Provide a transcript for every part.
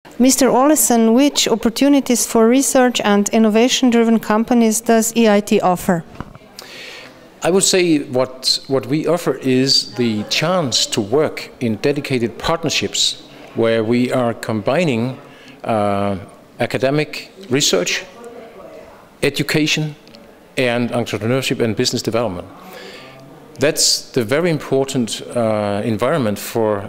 Mr. Olesen, which opportunities for research and innovation-driven companies does EIT offer? I would say what we offer is the chance to work in dedicated partnerships where we are combining academic research, education, and entrepreneurship and business development. That's the very important environment for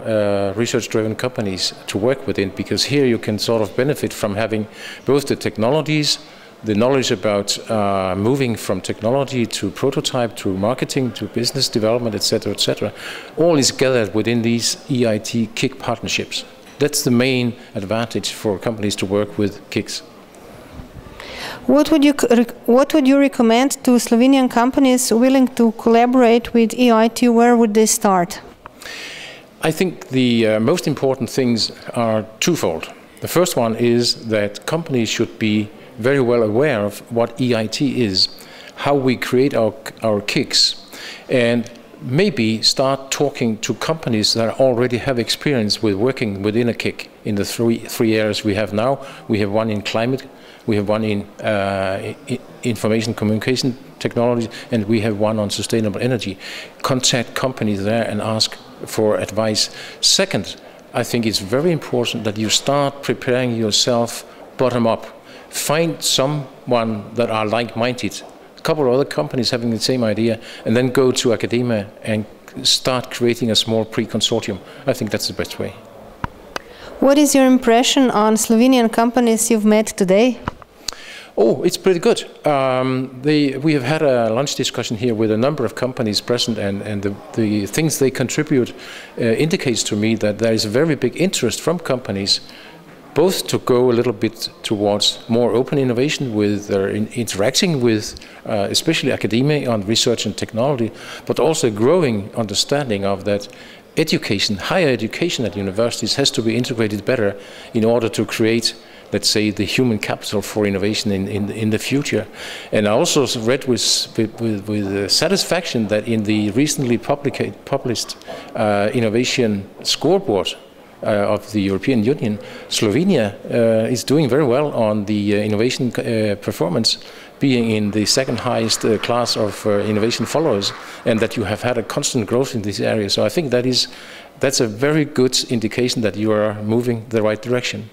research-driven companies to work within, because here you can sort of benefit from having both the technologies, the knowledge about moving from technology to prototype, to marketing, to business development, etc., etc. All is gathered within these EIT KIC partnerships. That's the main advantage for companies to work with KICs. What would you recommend to Slovenian companies willing to collaborate with EIT? Where would they start? I think the most important things are twofold. The first one is that companies should be very well aware of what EIT is, how we create our KICs, and maybe start talking to companies that already have experience with working within a KIC. In the three areas we have now, we have one in climate, we have one in information communication technology, and we have one on sustainable energy. Contact companies there and ask for advice. Second, I think it's very important that you start preparing yourself bottom up. Find someone that are like-minded, a couple of other companies having the same idea, and then go to academia and start creating a small pre-consortium. I think that's the best way. What is your impression on Slovenian companies you've met today? Oh, it's pretty good. We have had a lunch discussion here with a number of companies present, and the things they contribute indicates to me that there is a very big interest from companies both to go a little bit towards more open innovation with interacting with especially academia on research and technology, but also growing understanding of that education, higher education at universities has to be integrated better in order to create, let's say, the human capital for innovation in the future. And I also read with satisfaction that in the recently published innovation scoreboard of the European Union, Slovenia is doing very well on the innovation performance, being in the second highest class of innovation followers, and that you have had a constant growth in this area. So I think that's a very good indication that you are moving the right direction.